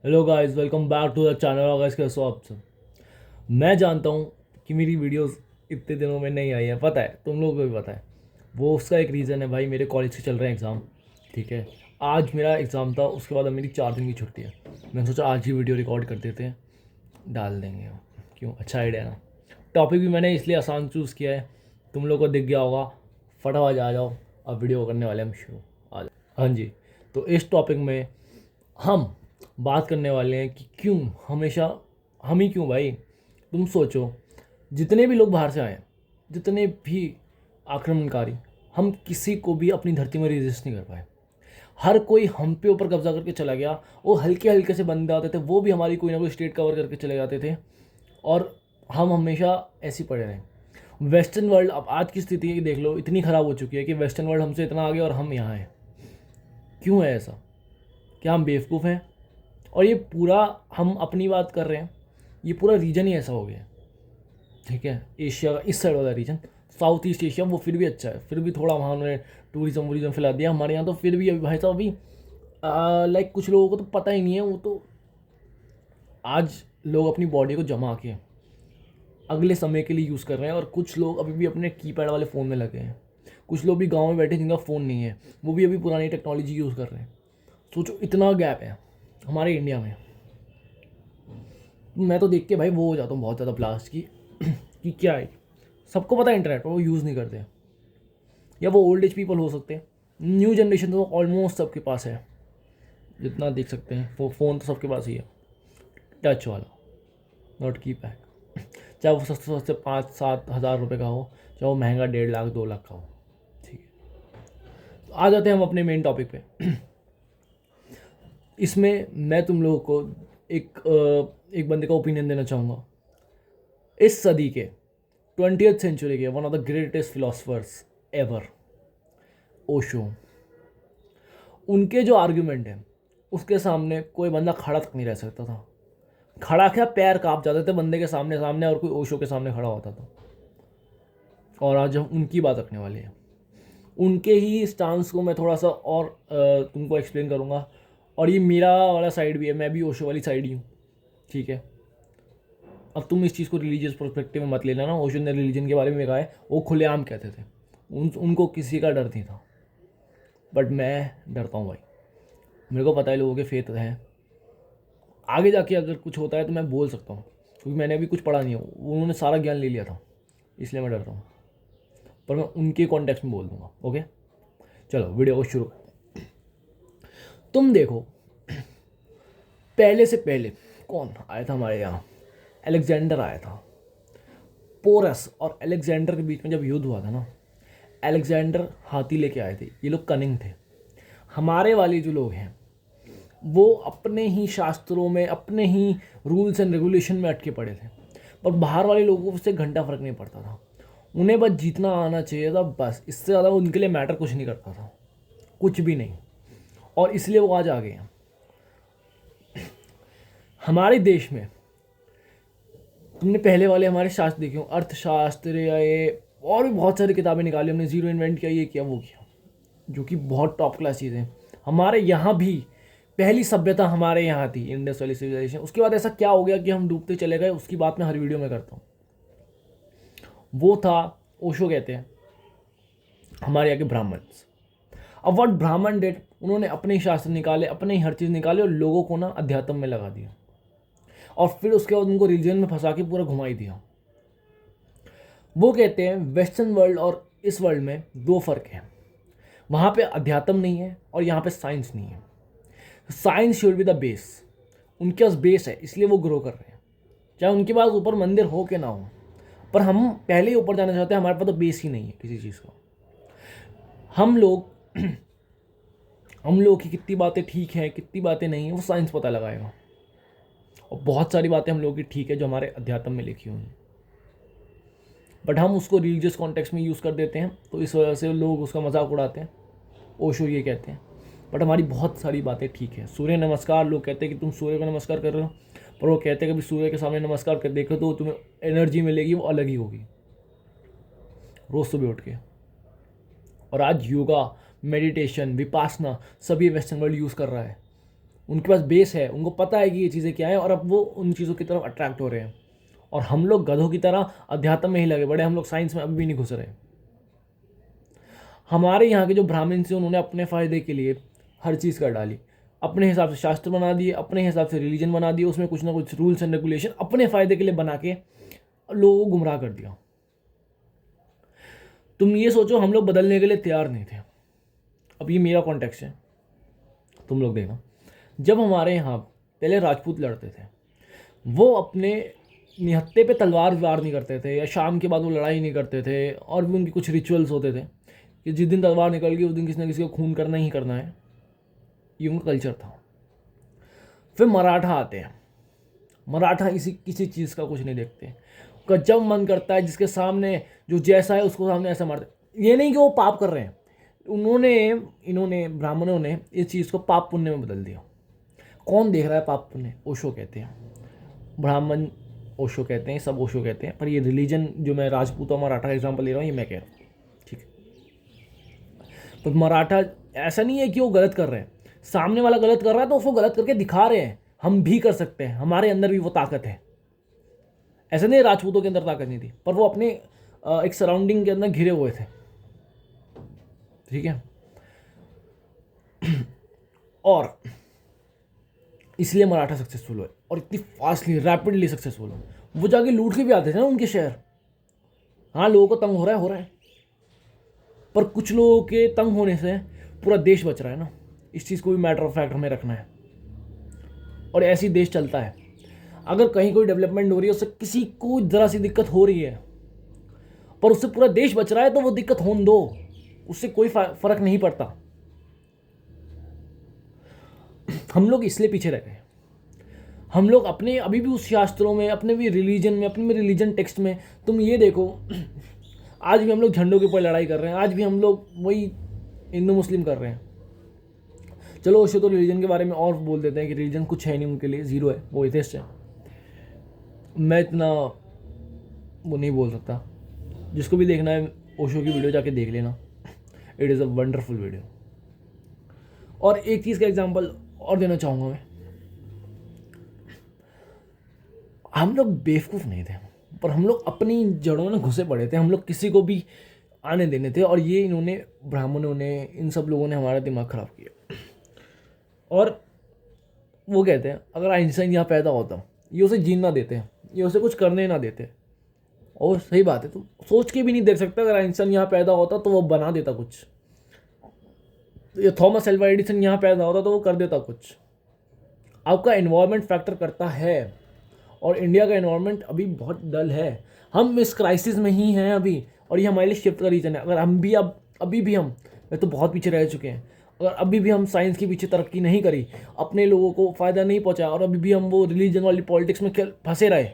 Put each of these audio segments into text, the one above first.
Hello guys, welcome back to the channel. Guys, कैसे हो आप सब? मैं जानता हूँ कि मेरी वीडियोस इतने दिनों में नहीं आई है, पता है, तुम लोगों को भी पता है। वो उसका एक रीज़न है भाई, मेरे कॉलेज के चल रहे हैं एग्ज़ाम। ठीक है, आज मेरा एग्ज़ाम था, उसके बाद अब मेरी 4 दिन की छुट्टी है। मैंने सोचा आज ही वीडियो रिकॉर्ड कर देते हैं, डाल देंगे। क्यों, अच्छा आइडिया ना। टॉपिक भी मैंने इसलिए आसान चूज़ किया है, तुम लोग को दिख गया होगा। फटाफट आ जाओ, अब वीडियो करने वाले हम शुरू। आ जाओ। हाँ जी, तो इस टॉपिक में हम बात करने वाले हैं कि क्यों हमेशा हम ही क्यों भाई। तुम सोचो, जितने भी लोग बाहर से आए हैं, जितने भी आक्रमणकारी, हम किसी को भी अपनी धरती में रेजिस्ट नहीं कर पाए। हर कोई हम पे ऊपर कब्जा करके चला गया। वो हल्के हल्के से बंदे आते थे, वो भी हमारी कोई ना कोई स्टेट कवर करके चले जाते थे, और हम हमेशा ऐसे ही पड़े रहे। वेस्टर्न वर्ल्ड, अब आज की स्थिति देख लो, इतनी ख़राब हो चुकी है कि वेस्टर्न वर्ल्ड हमसे इतना आगे और हम यहाँ हैं। क्यों है ऐसा? क्या हम बेवकूफ़ हैं? और ये पूरा, हम अपनी बात कर रहे हैं, ये पूरा रीजन ही ऐसा हो गया है। ठीक है, एशिया का इस साइड वाला रीजन, साउथ ईस्ट एशिया, वो फिर भी अच्छा है, फिर भी थोड़ा वहाँ उन्होंने टूरिज्म वूरिज्म फैला दिया। हमारे यहाँ तो फिर भी अभी भाई साहब, अभी लाइक कुछ लोगों को तो पता ही नहीं है। वो तो आज लोग अपनी बॉडी को जमा के अगले समय के लिए यूज़ कर रहे हैं, और कुछ लोग अभी भी अपने कीपैड वाले फ़ोन में लगे हैं। कुछ लोग भी गाँव में बैठे जिनका फ़ोन नहीं है, वो भी अभी पुरानी टेक्नोलॉजी यूज़ कर रहे हैं। सोचो, इतना गैप है हमारे इंडिया में। मैं तो देख के भाई वो हो जाता हूँ बहुत ज़्यादा ब्लास्ट की कि क्या है। सबको पता है इंटरनेट, वो यूज़ नहीं करते। या वो ओल्ड एज पीपल हो सकते हैं, न्यू जनरेशन तो ऑलमोस्ट सबके पास है। जितना देख सकते हैं, वो फ़ोन तो सबके पास ही है, टच वाला, नॉट की पैक। चाहे वो सस्ते सस्ते 5-7 हज़ार रुपये का हो, चाहे वो महंगा 1.5 लाख 2 लाख का हो। ठीक है, तो आ जाते हैं हम अपने मेन टॉपिक पे। इसमें मैं तुम लोगों को एक बंदे का ओपिनियन देना चाहूँगा। इस सदी के 20th सेंचुरी के one of the greatest philosophers ever, Osho. उनके जो आर्ग्यूमेंट हैं, उसके सामने कोई बंदा खड़ा तक नहीं रह सकता था। खड़ा क्या, पैर कांप जाते थे बंदे के सामने सामने, और कोई ओशो के सामने खड़ा होता था। और आज हम उनकी बात रखने वाले हैं। उनके ही स्टांस को मैं थोड़ा सा और तुमको एक्सप्लेन करूँगा। और ये मेरा वाला साइड भी है, मैं भी ओशो वाली साइड ही हूँ। ठीक है, अब तुम इस चीज़ को रिलीजियस पर्सपेक्टिव में मत लेना ना। ओशो ने रिलीजन के बारे में कहा है, वो खुलेआम कहते थे। उनको किसी का डर नहीं था, बट मैं डरता हूँ भाई। मेरे को पता है लोगों के फेथ हैं, आगे जाके अगर कुछ होता है तो मैं बोल सकता हूँ, क्योंकि मैंने अभी कुछ पढ़ा नहीं है। उन्होंने सारा ज्ञान ले लिया था, इसलिए मैं डरता हूँ। पर मैं उनके कॉन्टेक्स्ट में बोल दूंगा। ओके, चलो वीडियो को शुरू। तुम देखो, पहले से पहले कौन आया था हमारे यहाँ? अलेक्जेंडर आया था। पोरस और अलेक्जेंडर के बीच में जब युद्ध हुआ था ना, अलेक्जेंडर हाथी लेके आए थे। ये लोग कनिंग थे। हमारे वाले जो लोग हैं, वो अपने ही शास्त्रों में, अपने ही रूल्स एंड रेगुलेशन में अटके पड़े थे। पर बाहर वाले लोगों को उससे घंटा फर्क नहीं पड़ता था। उन्हें बस जीतना आना चाहिए था, बस। इससे ज़्यादा उनके लिए मैटर कुछ नहीं करता था, कुछ भी नहीं। और इसलिए वो आज आ गए हैं हमारे देश में। तुमने पहले वाले हमारे शास्त्र देखे हो, अर्थशास्त्र या ये और भी बहुत सारी किताबें निकाली हमने, जीरो इन्वेंट किया, ये किया वो किया, जो कि बहुत टॉप क्लास चीज़ें। हमारे यहाँ भी पहली सभ्यता हमारे यहाँ थी, इंडस वैली सिविलाइजेशन। उसके बाद ऐसा क्या हो गया कि हम डूबते चले गए, उसकी बात मैं हर वीडियो में करता हूँ। वो था, ओशो कहते हैं, हमारे यहाँ के ब्राह्मण्स। अब व्हाट ब्राह्मण डेट, उन्होंने अपने ही शास्त्र निकाले, अपने ही हर चीज़ निकाले, और लोगों को ना अध्यात्म में लगा दिया, और फिर उसके बाद उनको रिलीजन में फंसा के पूरा घुमाई दिया। वो कहते हैं वेस्टर्न वर्ल्ड और इस वर्ल्ड में दो फर्क है। वहाँ पे अध्यात्म नहीं है, और यहाँ पे साइंस नहीं है। Science should be the base. उनके पास बेस है, इसलिए वो ग्रो कर रहे हैं। चाहे उनके पास ऊपर मंदिर हो के ना हो, पर हम पहले ही ऊपर जाना चाहते हैं। हमारे पास तो बेस ही नहीं है किसी चीज़ का। हम लोग हम लोग की कितनी बातें ठीक हैं, कितनी बातें नहीं है, वो साइंस पता लगाएगा। और बहुत सारी बातें हम लोग की ठीक है जो हमारे अध्यात्म में लिखी हुई हैं, बट हम उसको रिलीजियस कॉन्टेक्स्ट में यूज़ कर देते हैं, तो इस वजह से लोग उसका मजाक उड़ाते हैं। ओशो ये कहते हैं, बट हमारी बहुत सारी बातें ठीक है। सूर्य नमस्कार, लोग कहते हैं कि तुम सूर्य को नमस्कार कर रहे हो, पर वो कहते हैं कि सूर्य के सामने नमस्कार कर देखो तो तुम्हें एनर्जी मिलेगी, वो अलग ही होगी, रोज़ सुबह उठ के। और आज योगा, मेडिटेशन, विपासना सभी वेस्टर्न वर्ल्ड यूज़ कर रहा है। उनके पास बेस है, उनको पता है कि ये चीज़ें क्या है, और अब वो उन चीज़ों की तरफ अट्रैक्ट हो रहे हैं। और हम लोग गधों की तरह अध्यात्म में ही लगे बड़े, हम लोग साइंस में अभी भी नहीं घुस रहे। हमारे यहाँ के जो ब्राह्मण थे उन्होंने अपने फ़ायदे के लिए हर चीज़ कर डाली, अपने हिसाब से शास्त्र बना दिए, अपने हिसाब से रिलीजन बना दिए, उसमें कुछ ना कुछ रूल्स एंड रेगुलेशन अपने फ़ायदे के लिए बना के लोगों को गुमराह कर दिया। तुम ये सोचो हम लोग बदलने के लिए तैयार नहीं थे। अब ये मेरा कॉन्टेक्स्ट है, तुम लोग देखना। जब हमारे यहाँ पहले राजपूत लड़ते थे, वो अपने निहत्थे पे तलवार वार नहीं करते थे, या शाम के बाद वो लड़ाई नहीं करते थे, और भी उनकी कुछ रिचुअल्स होते थे कि जिस दिन तलवार निकल गई उस दिन किसी ना किसी को खून करना ही करना है। ये उनका कल्चर था। फिर मराठा आते हैं। मराठा इसी किसी चीज़ का कुछ नहीं देखते, उनका जब मन करता है जिसके सामने जो जैसा है उसको सामने ऐसा मारते। ये नहीं कि वो पाप कर रहे हैं, इन्होंने ब्राह्मणों ने इस चीज़ को पाप पुण्य में बदल दिया। कौन देख रहा है पाप पुण्य? ओशो कहते हैं, ब्राह्मण ओशो कहते हैं, सब ओशो कहते हैं, पर ये रिलीजन जो मैं राजपूत और मराठा का एग्जाम्पल ले रहा हूँ ये मैं कह रहा हूँ, ठीक है। तो मराठा ऐसा नहीं है कि वो गलत कर रहे हैं, सामने वाला गलत कर रहा है तो उसको गलत करके दिखा रहे हैं हम भी कर सकते हैं, हमारे अंदर भी वो ताकत है। ऐसा नहीं राजपूतों के अंदर ताकत नहीं थी, पर वो अपने एक सराउंडिंग के अंदर घिरे हुए थे, ठीक है। और इसलिए मराठा सक्सेसफुल हुए और इतनी फास्टली रैपिडली सक्सेसफुल हुए। वो जाके लूट के भी आते थे ना उनके शहर। हाँ, लोगों को तंग हो रहा है, पर कुछ लोगों के तंग होने से पूरा देश बच रहा है ना। इस चीज़ को भी मैटर ऑफ फैक्ट हमें रखना है, और ऐसी देश चलता है। अगर कहीं कोई डेवलपमेंट हो रही है, उससे किसी को ज़रा सी दिक्कत हो रही है, पर उससे पूरा देश बच रहा है, तो वो दिक्कत होने दो, उससे कोई फर्क नहीं पड़ता। हम लोग इसलिए पीछे रह गए। हम लोग अपने अभी भी उस शास्त्रों में, अपने भी रिलीजन में, अपने भी रिलीजन टेक्स्ट में, तुम ये देखो आज भी हम लोग झंडों के ऊपर लड़ाई कर रहे हैं, आज भी हम लोग वही हिंदू मुस्लिम कर रहे हैं। चलो ओशो तो रिलीजन के बारे में और बोल देते हैं कि रिलीजन कुछ है नहीं उनके लिए, ज़ीरो है, वो एथिस्ट है। मैं इतना वो नहीं बोल सकता। जिसको भी देखना है ओशो की वीडियो जाके देख लेना, it is a wonderful video. और एक चीज़ का एग्जांपल और देना चाहूँगा मैं, हम लोग बेवकूफ़ नहीं थे, पर हम लोग अपनी जड़ों में घुसे पड़े थे, हम लोग किसी को भी आने देने थे, और ये इन्होंने ब्राह्मणों ने, इन सब लोगों ने हमारा दिमाग ख़राब किया। और वो कहते हैं अगर आइंस्टाइन यहाँ पैदा होता, ये उसे जीना देते हैं, ये उसे कुछ करने ना देते। और सही बात है, तो सोच के भी नहीं देख सकता, अगर आइंस्टाइन यहाँ पैदा होता तो वो बना देता कुछ, ये थॉमस एल्वा एडिसन यहाँ पैदा होता तो वो कर देता कुछ। आपका एनवायरनमेंट फैक्टर करता है, और इंडिया का एनवायरनमेंट अभी बहुत डल है। हम इस क्राइसिस में ही हैं अभी, और ये हमारे लिए शिफ्ट का रीज़न है। अगर हम भी अभी भी हम मैं तो बहुत पीछे रह चुके हैं, अगर अभी भी हम साइंस के पीछे तरक्की नहीं करी, अपने लोगों को फ़ायदा नहीं पहुंचा, और अभी भी हम वो रिलीजन वाली पॉलिटिक्स में फंसे रहे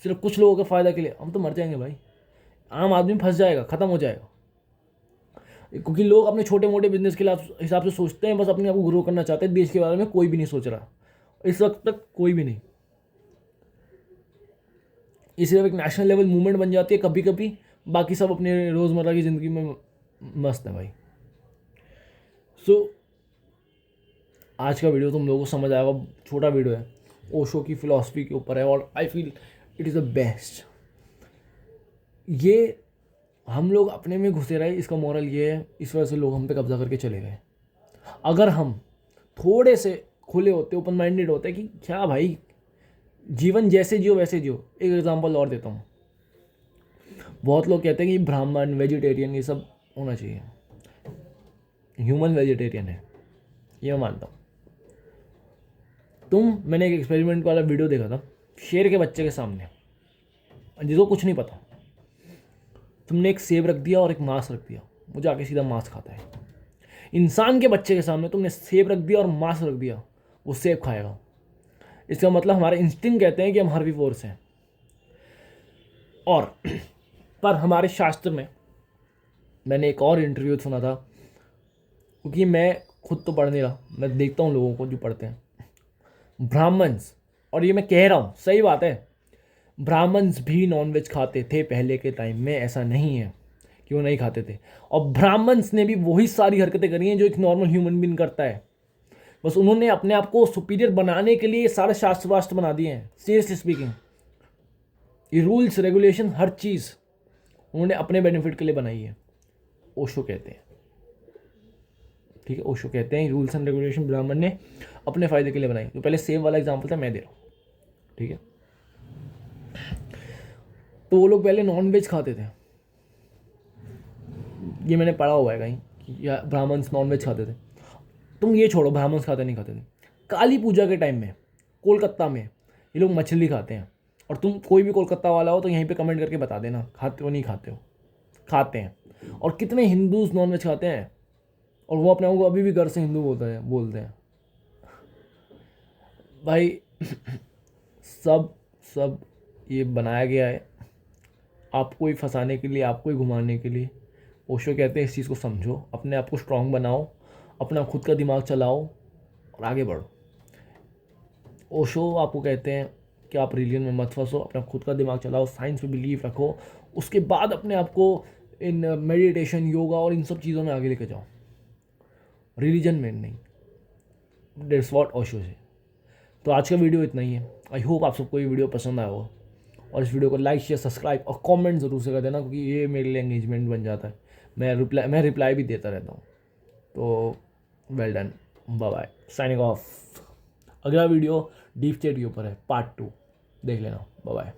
सिर्फ कुछ लोगों के फ़ायदा के लिए, हम तो मर जाएंगे भाई। आम आदमी फंस जाएगा, ख़त्म हो जाएगा। क्योंकि लोग अपने छोटे मोटे बिजनेस के हिसाब से सोचते हैं, बस अपने आप को ग्रो करना चाहते हैं। देश के बारे में कोई भी नहीं सोच रहा इस वक्त तक, कोई भी नहीं। ये सिर्फ एक नेशनल लेवल मूवमेंट बन जाती है कभी कभी, बाकी सब अपने रोज़मर्रा की ज़िंदगी में मस्त है भाई। आज का वीडियो तुम लोगों को समझ आएगा, छोटा वीडियो है, ओशो की फ़िलॉसफी के ऊपर है, और I feel it is the best. ये हम लोग अपने में घुसे रहे, इसका मॉरल ये है, इस वजह से लोग हम पे कब्जा करके चले गए। अगर हम थोड़े से खुले होते, ओपन माइंडेड होते कि क्या भाई जीवन जैसे जियो वैसे जियो। एक एग्जांपल और देता हूँ, बहुत लोग कहते हैं कि ब्राह्मण वेजिटेरियन ये सब होना चाहिए, ह्यूमन वेजिटेरियन है, ये मैं मानता हूँ। मैंने एक एक्सपेरिमेंट वाला वीडियो देखा था, शेर के बच्चे के सामने, जिसको कुछ नहीं पता, तुमने एक सेब रख दिया और एक मांस रख दिया, वो जाके सीधा मांस खाता है। इंसान के बच्चे के सामने तुमने सेब रख दिया और मांस रख दिया, वो सेब खाएगा। इसका मतलब हमारे इंस्टिंक्ट कहते हैं कि हम हर्बीवोर्स हैं। और पर हमारे शास्त्र में, मैंने एक और इंटरव्यू सुना था, क्योंकि मैं खुद तो पढ़ नहीं रहा, मैं देखता हूँ लोगों को जो पढ़ते हैं, ब्राह्मण्स, और ये मैं कह रहा हूँ सही बात है, ब्राह्मण्स भी नॉनवेज खाते थे पहले के टाइम में, ऐसा नहीं है कि वो नहीं खाते थे। और ब्राह्मण्स ने भी वही सारी हरकतें करी हैं जो एक नॉर्मल ह्यूमन बीइंग करता है। बस उन्होंने अपने आप को सुपीरियर बनाने के लिए सारे शास्त्र वास्त्र बना दिए हैं। सीरियसली स्पीकिंग, ये रूल्स रेगुलेशन हर चीज़ उन्होंने अपने बेनिफिट के लिए बनाई है। ओशो कहते हैं, ठीक है, ओशो कहते हैं रूल्स एंड रेगुलेशन ब्राह्मण ने अपने फ़ायदे के लिए बनाई। तो पहले सेव वाला एग्जाम्पल था, मैं दे रहा हूँ, ठीक है। तो वो लोग पहले नॉन वेज खाते थे, ये मैंने पढ़ा हुआ है कहीं कि या ब्राह्मण्स नॉन वेज खाते थे। तुम ये छोड़ो ब्राह्मण्स खाते नहीं खाते थे, काली पूजा के टाइम में कोलकाता में ये लोग मछली खाते हैं। और तुम कोई भी कोलकाता वाला हो तो यहीं पे कमेंट करके बता देना, खाते हो नहीं खाते हो। खाते हैं। और कितने हिंदूज नॉन वेज खाते हैं और वो अपने आप को अभी भी घर से हिंदू बोलते हैं भाई। सब ये बनाया गया है आपको ही फंसाने के लिए, आपको ही घुमाने के लिए। ओशो कहते हैं इस चीज़ को समझो, अपने आप को स्ट्रांग बनाओ, अपना खुद का दिमाग चलाओ और आगे बढ़ो। ओशो आपको कहते हैं कि आप रिलीजन में मत फंसो, अपना खुद का दिमाग चलाओ, साइंस पे बिलीव रखो, उसके बाद अपने आप को इन मेडिटेशन, योगा और इन सब चीज़ों में आगे लेके जाओ, रिलीजन में नहीं। डेट्स व्हाट ओशो से। तो आज का वीडियो इतना ही है। आई होप आप सबको ये वीडियो पसंद आया होगा, और इस वीडियो को लाइक शेयर सब्सक्राइब और कमेंट ज़रूर से कर देना, क्योंकि ये मेरे लिए एंगेजमेंट बन जाता है। मैं रिप्लाई भी देता रहता हूँ। तो well done, bye bye, signing off. अगला वीडियो डीप स्टेट के ऊपर है, पार्ट 2, देख लेना। Bye bye.